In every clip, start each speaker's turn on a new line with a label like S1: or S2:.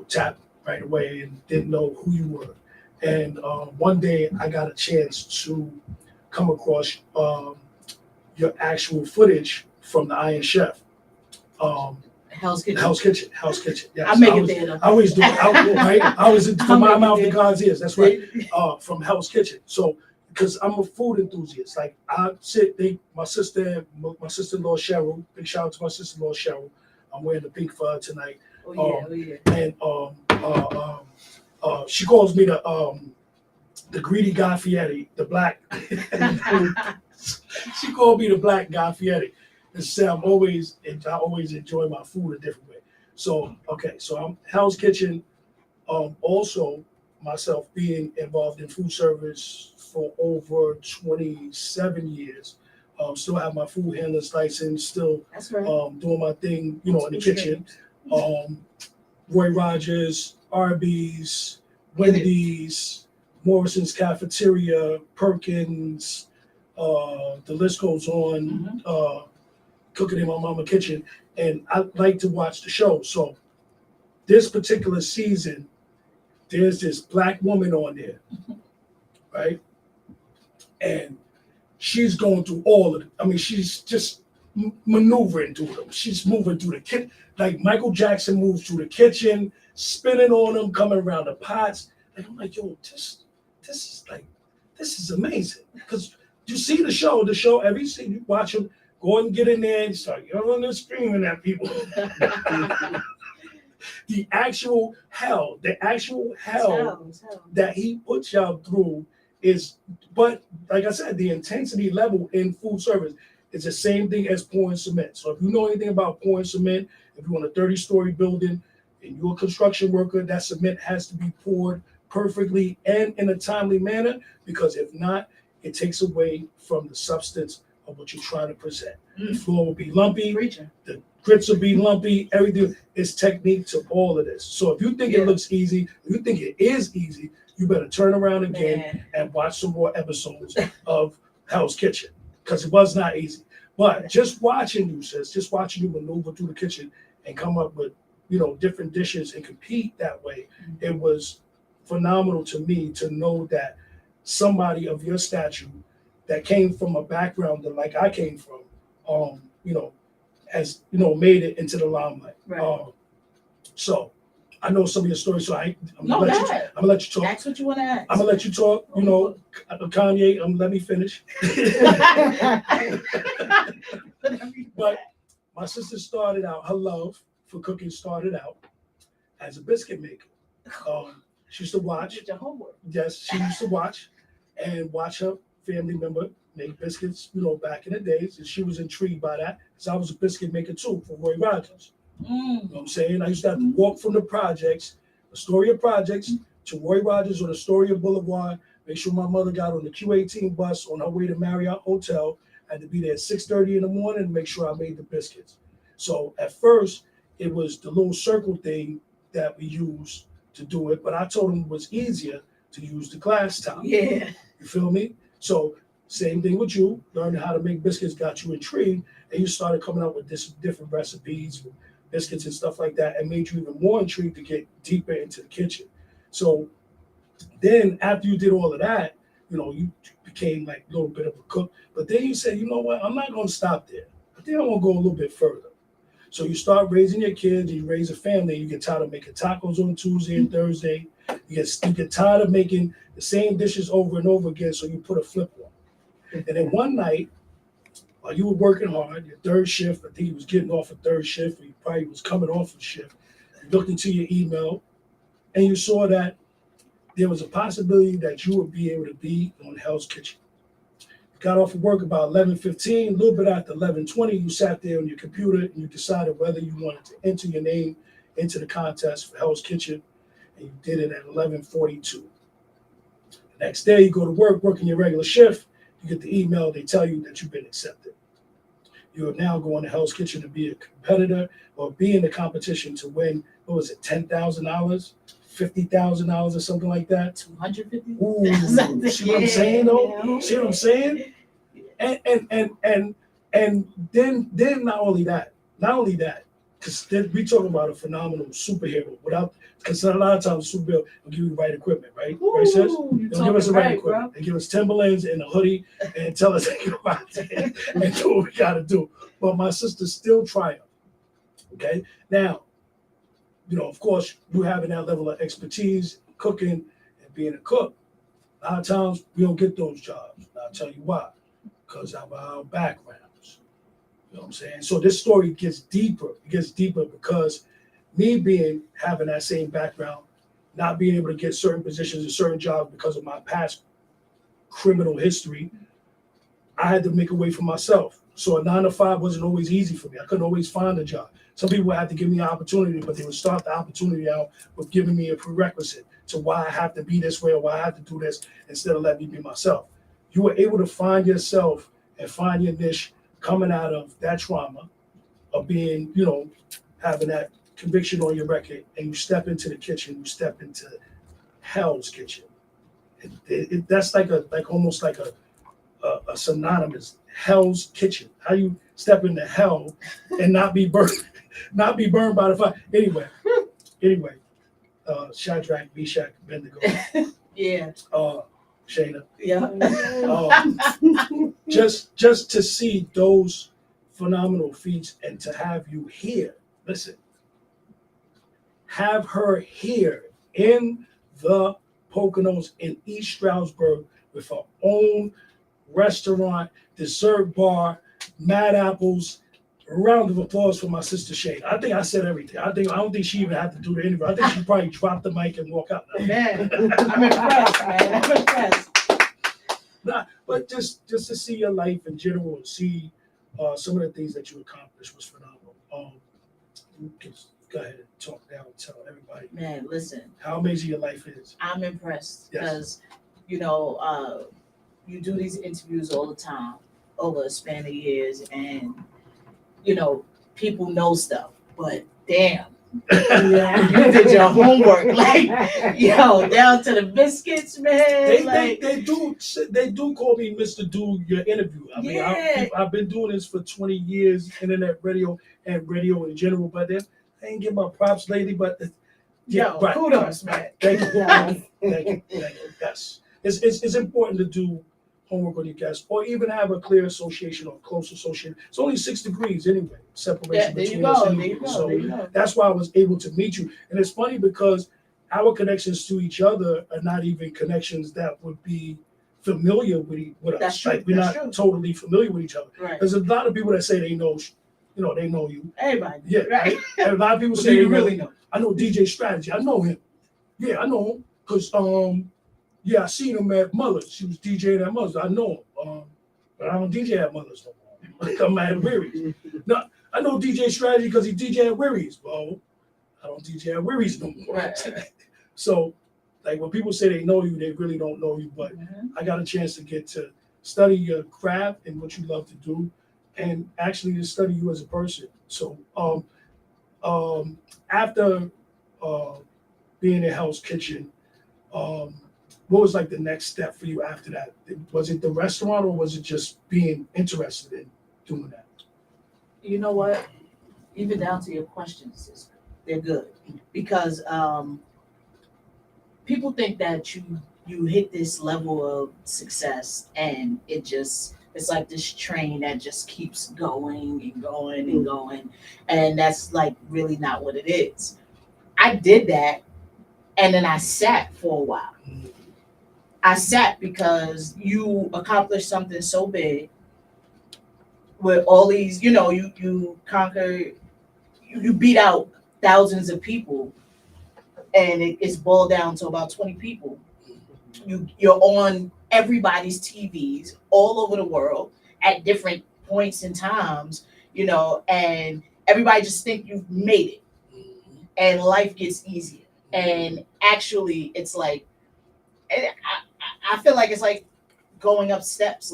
S1: tap right away and didn't know who you were. And one day I got a chance to come across your actual footage from the Iron Chef. Um,
S2: Hell's Kitchen.
S1: Hell's Kitchen. Yes,
S2: I make it there.
S1: I always do it. Right? I was from my mouth to God's ears. That's right. From Hell's Kitchen. So, because I'm a food enthusiast, like my sister-in-law Cheryl. Big shout out to my sister-in-law Cheryl. I'm wearing the pink for her tonight.
S2: Oh yeah.
S1: And she calls me the greedy Guy Fieri, the black. She called me the black Guy Fieri. And say I always enjoy my food a different way. So so I'm Hell's Kitchen. Also myself being involved in food service for over 27 years. Still have my food handler's license. Still
S2: That's right.
S1: Doing my thing, in the kitchen. Roy Rogers, Arby's, Wendy's, Morrison's Cafeteria, Perkins. The list goes on. Cooking in my mama kitchen, and I like to watch the show. So this particular season, there's this black woman on there, right? And she's going through all of it. I mean, she's just maneuvering through them. She's moving through the kitchen, like Michael Jackson moves through the kitchen, spinning on them, coming around the pots. And I'm like, yo, this is amazing. Because you see the show, every scene you watch them. Go and get in there and start yelling and screaming at people. The actual hell that he puts y'all through is, but like I said, the intensity level in food service is the same thing as pouring cement. So if you know anything about pouring cement, if you want a 30-story building and you're a construction worker, that cement has to be poured perfectly and in a timely manner, because if not, it takes away from the substance of what you're trying to present. The floor will be lumpy, the grits will be lumpy, everything is technique to all of this. So if you think it looks easy, if you think it is easy, you better turn around again and watch some more episodes of Hell's Kitchen, because it was not easy. But just watching you maneuver through the kitchen and come up with, different dishes and compete that way, it was phenomenal to me to know that somebody of your stature that came from a background that like I came from, has made it into the limelight.
S2: Right.
S1: So I know some of your stories, so I'm gonna let you talk.
S2: Ask what you want to ask.
S1: I'm gonna let you talk. Kanye, let me finish. But my sister started out, her love for cooking started out as a biscuit maker. She used to watch.
S2: Did your homework.
S1: Yes, she used to watch her family member make biscuits, back in the days, and she was intrigued by that because I was a biscuit maker too for Roy Rogers. You know what I'm saying? I used to have to walk from the Astoria projects, to Roy Rogers on Astoria Boulevard, make sure my mother got on the Q18 bus on her way to Marriott Hotel. I had to be there at 6:30 in the morning to make sure I made the biscuits. So at first, it was the little circle thing that we used to do it, but I told him it was easier to use the glass top.
S2: Yeah.
S1: You feel me? So same thing with you. Learning how to make biscuits got you intrigued, and you started coming up with different recipes for biscuits and stuff like that, and made you even more intrigued to get deeper into the kitchen. So then after you did all of that, you became like a little bit of a cook. But then you said, you know what? I'm not going to stop there. I think I want to go a little bit further. So you start raising your kids, and you raise a family, and you get tired of making tacos on Tuesday and Thursday. You get tired of making the same dishes over and over again, so you put a flip on. And then one night, while you were working hard, your third shift, I think you was getting off a third shift, or you probably was coming off a shift, you looked into your email, and you saw that there was a possibility that you would be able to be on Hell's Kitchen. You got off of work about 11:15, a little bit after 11:20, you sat there on your computer and you decided whether you wanted to enter your name into the contest for Hell's Kitchen, and you did it at 11:42. The next day, you go to work, working your regular shift, you get the email, they tell you that you've been accepted. You are now going to Hell's Kitchen to be a competitor or be in the competition to win, what was it, $10,000, $50,000 or something like that?
S2: 250.
S1: Ooh, see what I'm saying though? See what I'm saying? And then not only that, because we talking about a phenomenal superhero without, because a lot of times a superhero will give you the right equipment, right? Right, sis?
S2: You
S1: They'll give us the
S2: talking
S1: right
S2: right,
S1: equipment.
S2: bro.
S1: They give us Timberlands and a hoodie and tell us to go out there and do what we gotta do. But my sister still triumphed. Okay? Now, of course, you having that level of expertise, cooking and being a cook, a lot of times we don't get those jobs. And I'll tell you why. Because of our backgrounds. You know what I'm saying? So this story gets deeper. It gets deeper because me having that same background, not being able to get certain positions and certain jobs because of my past criminal history, I had to make a way for myself. So a 9 to 5 wasn't always easy for me. I couldn't always find a job. Some people had to give me an opportunity, but they would start the opportunity out with giving me a prerequisite to why I have to be this way or why I have to do this instead of letting me be myself. You were able to find yourself and find your niche coming out of that trauma of being, having that conviction on your record, and you step into the kitchen, you step into hell's kitchen. That's almost like a synonymous, hell's kitchen. How you step into hell and not be burned by the fire. Anyway, Shadrach, Meshach, Abednego.
S2: Yeah.
S1: Shayna.
S2: Yeah.
S1: Just to see those phenomenal feats and to have you here. Listen, have her here in the Poconos in East Stroudsburg with her own restaurant, dessert bar, Mad Apples. A round of applause for my sister Shane. I think I said everything. I don't think she even had to do the interview. I think she probably dropped the mic and walk out.
S2: Man, I'm impressed, man. I'm impressed.
S1: Nah, but just to see your life in general and see some of the things that you accomplished was phenomenal. You can go ahead and talk now and tell everybody.
S2: Man, listen.
S1: How amazing your life is.
S2: I'm impressed
S1: Yes.
S2: because, you do these interviews all the time over a span of years, and people know stuff, but damn, you did your homework, down to the biscuits, man.
S1: They do call me Mr. Do your interview. I mean, I've been doing this for 20 years, internet radio and radio in general, but then I ain't get my props lately, but right.
S2: Kudos, man.
S1: Thank you. Thank you. Yes. It's important to do homework on your guests, or even have a clear association or close association. It's only 6 degrees anyway, separation between us. So that's why I was able to meet you. And it's funny because our connections to each other are not even connections that would be familiar with us.
S2: That's true.
S1: We're not totally familiar with each other.
S2: Right.
S1: There's a lot of people that say they know you.
S2: Everybody.
S1: Yeah,
S2: right.
S1: And a lot of people say
S2: you really know.
S1: I know DJ Strategy. I know him. Yeah, I know him because I seen him at Muller's. He was DJing at Muller's. I know him. But I don't DJ at Muller's no more. I'm at Weary's. No, I know DJ Strategy because he DJ at Weary's. Well, I don't DJ at Weary's no more.
S2: Right.
S1: So, when people say they know you, they really don't know you. But I got a chance to get to study your craft and what you love to do, and actually to study you as a person. So, after being in Hell's Kitchen, what was the next step for you after that? Was it the restaurant, or was it just being interested in doing that?
S2: You know what? Even down to your questions, they're good because people think that you hit this level of success and it's like this train that just keeps going and going and going, and that's really not what it is. I did that, and then I sat for a while. I sat because you accomplished something so big with all these, you conquered, you beat out thousands of people, and it's boiled down to about 20 people. You're on everybody's TVs all over the world at different points in times, and everybody just think you've made it, and life gets easier. And actually, it's I feel like it's like going up steps.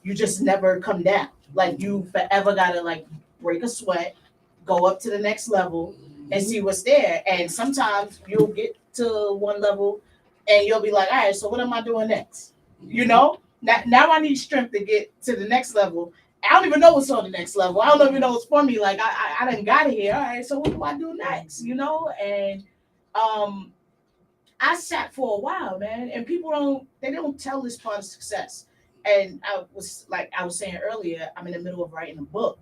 S2: You just never come down. You forever gotta break a sweat, go up to the next level, and see what's there. And sometimes you'll get to one level, and you'll be like, all right, so what am I doing next? Now I need strength to get to the next level, I don't even know what's on the next level. I don't even know what's for me. Like I done got here. All right, so what do I do next? You know, and I sat for a while, man, and people don't tell this part of success. And I was saying earlier, I'm in the middle of writing a book,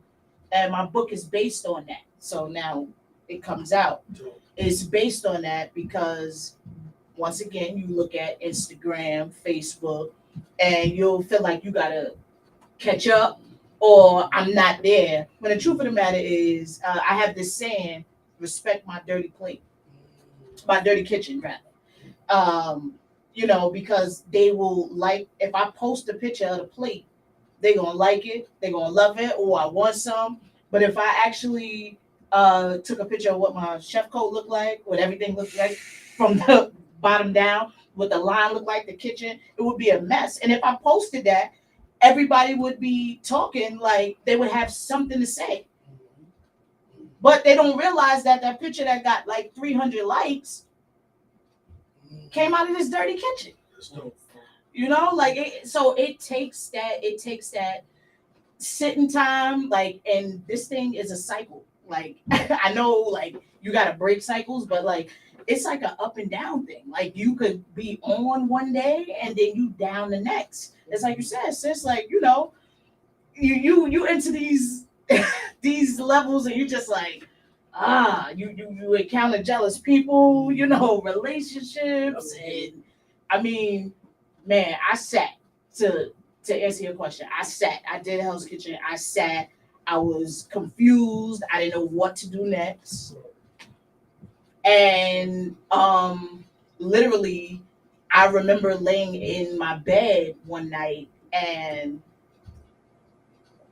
S2: and my book is based on that. So now it comes out. It's based on that because once again, you look at Instagram, Facebook, and you'll feel like you gotta catch up or I'm not there. When the truth of the matter is, I have this saying: respect my dirty plate, my dirty kitchen, rather. You know, because they will like if I post a picture of the plate, they gonna like it, they gonna love it, or I want some. But if I actually took a picture of what my chef coat looked like, what everything looked like from the bottom down, what the line looked like, the kitchen, it would be a mess. And if I posted that, everybody would be talking like they would have something to say. But they don't realize that that picture that got like 300 likes came out of this dirty kitchen. You know, like so it takes that sitting time, like, and this thing is a cycle. Like I know, like you gotta break cycles, but like it's like an up and down thing. Like you could be on one day and then you down the next. It's like you said, sis. Like you know, you into these these levels and you just like you encounter jealous people, you know, relationships, and I mean, man, I sat to answer your question. I did Hell's Kitchen. I was confused. I didn't know what to do next. And literally I remember laying in my bed one night and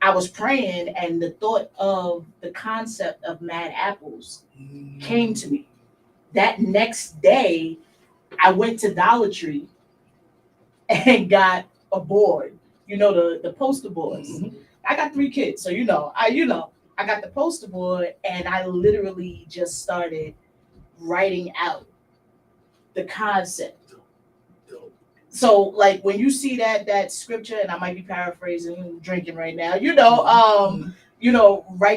S2: I was praying and the thought of the concept of Mad Apples came to me. That next day I went to Dollar Tree and got a board. You know, the poster boards. Mm-hmm. I got 3 kids, so I got the poster board and I literally just started writing out the concept. So like when you see that scripture, and I might be paraphrasing, drinking right now, write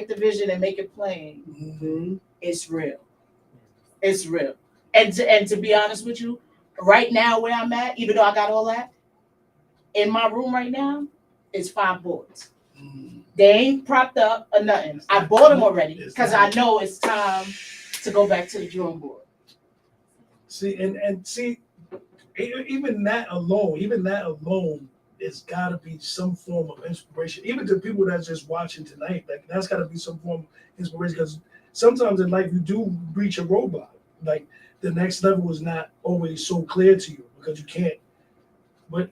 S2: the vision and make it plain. Mm-hmm. It's real. It's real. And to be honest with you, right now where I'm at, even though I got all that, in my room right now, it's 5 boards. They ain't propped up or nothing. I bought them already because I know it's time to go back to the drawing board.
S1: See, and see, even that alone has got to be some form of inspiration. Even to people that's just watching tonight, like that's got to be some form of inspiration because sometimes in life you do reach a roadblock. Like the next level is not always so clear to you because you can't. But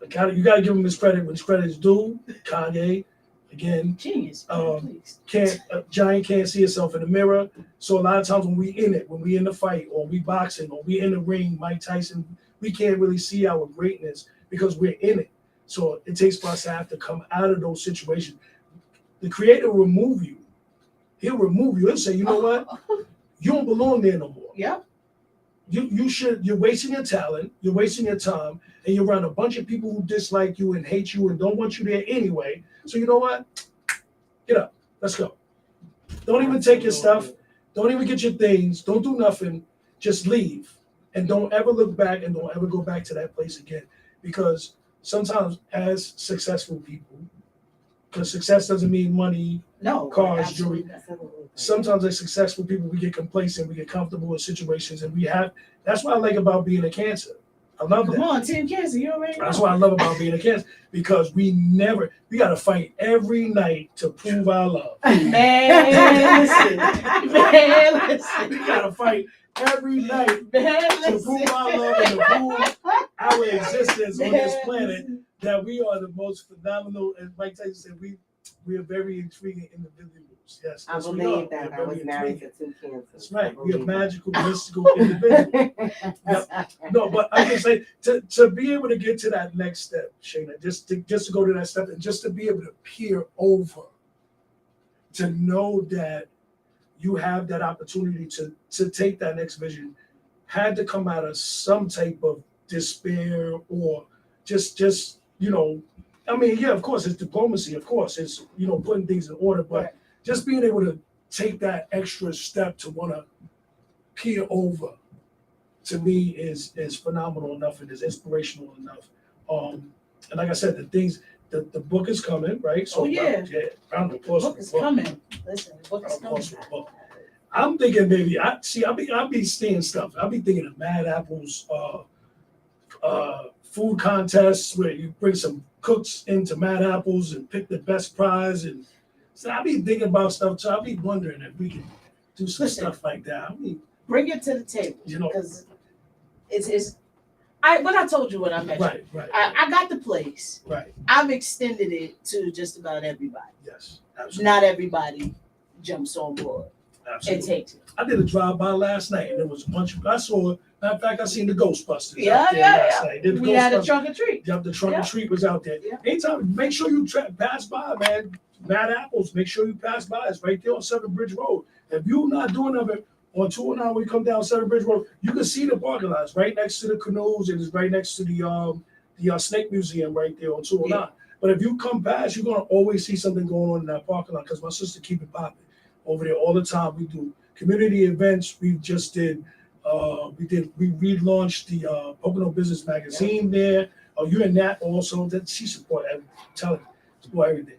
S1: you got to give him his credit when his credit is due. Kanye, again,
S2: genius.
S1: Giant can't see himself in the mirror. So a lot of times when we in the fight, or we boxing, or we in the ring, Mike Tyson, we can't really see our greatness because we're in it. So it takes for us to have to come out of those situations. The Creator will remove you. He'll remove you and say, you know what? You don't belong there no more.
S2: Yeah.
S1: You're wasting your talent, you're wasting your time, and you're around a bunch of people who dislike you and hate you and don't want you there anyway. So you know what? Get up. Let's go. Don't even take your stuff. Don't even get your things. Don't do nothing. Just leave. And don't ever look back and don't ever go back to that place again. Because sometimes as successful people, because success doesn't mean money, cars, jewelry. Sometimes as successful people, we get complacent, we get comfortable in situations, and that's what I like about being a Cancer. I love that.
S2: Come on, Team Cancer, you already know.
S1: That's what I love about being a Cancer, because we got to fight every night to prove our love.
S2: Man, listen.
S1: We got to fight every night to prove our love and to prove our existence on this planet, that we are the most phenomenal, and Mike Tyson said, we are very intriguing individuals. Yes,
S3: I believe that. I was married to 2 Cancers.
S1: That's right. We are magical, mystical individuals. Yep. No, but I can say to be able to get to that next step, Shayna, just to go to that step and just to be able to peer over, to know that you have that opportunity to take that next vision, had to come out of some type of despair or just I mean, yeah, of course, it's diplomacy. Of course, it's, putting things in order. But
S2: Right.
S1: just being able to take that extra step to want to peer over, to me, is phenomenal enough and is inspirational enough. And like I said, the book is coming, right? So
S2: Oh, yeah.
S1: round of
S2: The
S1: applause
S2: book
S1: for
S2: is
S1: the book.
S2: coming. Listen, the book is
S1: Round of applause
S2: coming.
S1: for the book. I'm thinking maybe I be seeing stuff. I be thinking of Mad Apple's food contests where you bring some cooks into Mad Apples and pick the best prize, and so I be thinking about stuff. So I be wondering if we can do some
S2: Listen.
S1: stuff like that. I mean,
S2: Bring it to the table. Because it's what I told you when I met you.
S1: right,
S2: I got the place.
S1: right.
S2: I've extended it to just about everybody.
S1: Yes, absolutely.
S2: Not everybody jumps on board and
S1: Absolutely.
S2: takes it.
S1: I did a drive-by last night, and there was a bunch of. I saw. Matter of fact, I seen the Ghostbusters
S2: Yeah,
S1: out there last night.
S2: We had a trunk or treat.
S1: Yep, the trunk or
S2: Yeah.
S1: treat was out there.
S2: Yeah.
S1: Anytime, make sure you pass by, man. Mad Apples, make sure you pass by. It's right there on Seven Bridge Road. If you're not doing it on 209 when you come down Seven Bridge Road, you can see the parking lot. It's right next to the canoes, and it's right next to the Snake Museum right there on 209.
S2: Yeah.
S1: But if you come past, you're gonna always see something going on in that parking lot because my sister keep it popping over there all the time. We do community events. We just did. We relaunched the Pocono Business Magazine there. You and Nat also. That she support everything.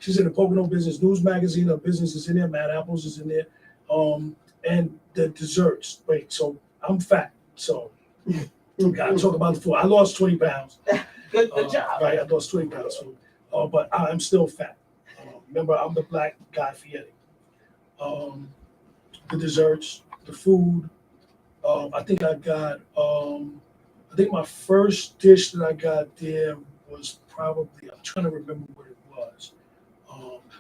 S1: She's in the Pocono Business News Magazine. Her business is in there. Mad Apples is in there. And the desserts. Wait, so I'm fat. So gotta talk about the food. I lost 20 pounds.
S2: Good job.
S1: Right, I lost 20 pounds. So, but I'm still fat. Remember, I'm the black guy Fieri. The desserts, the food. I think I got. I think my first dish that I got there was probably. I'm trying to remember what it was.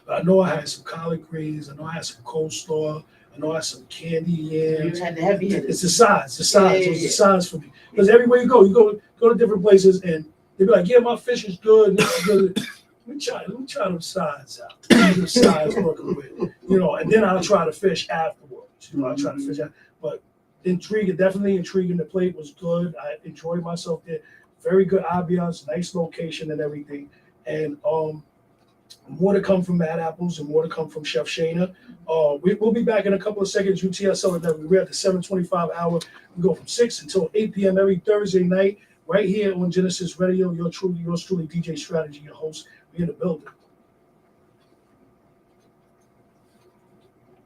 S1: But I know I had some collard greens. I know I had some coleslaw. I know I had some candy yams.
S2: You had the heavy hitters.
S1: It's the size. The size.
S2: Yeah,
S1: It was the
S2: yeah.
S1: size for me. Because everywhere you go to different places, and they be like, "Yeah, my fish is good. And this is good." Let me try them sides out. The sides working with, and then I'll try the fish afterwards. I'll try the fish out. But definitely intriguing. The plate was good. I enjoyed myself there. Very good ambiance, nice location and everything. And more to come from Mad Apples and more to come from Chef Shayna. We'll be back in a couple of seconds. UTSL, we're at the 7:25 hour. We go from 6 until 8 p.m. every Thursday night, right here on Gynesis Radio. Yours truly, DJ Strategy, your host. We're in the building.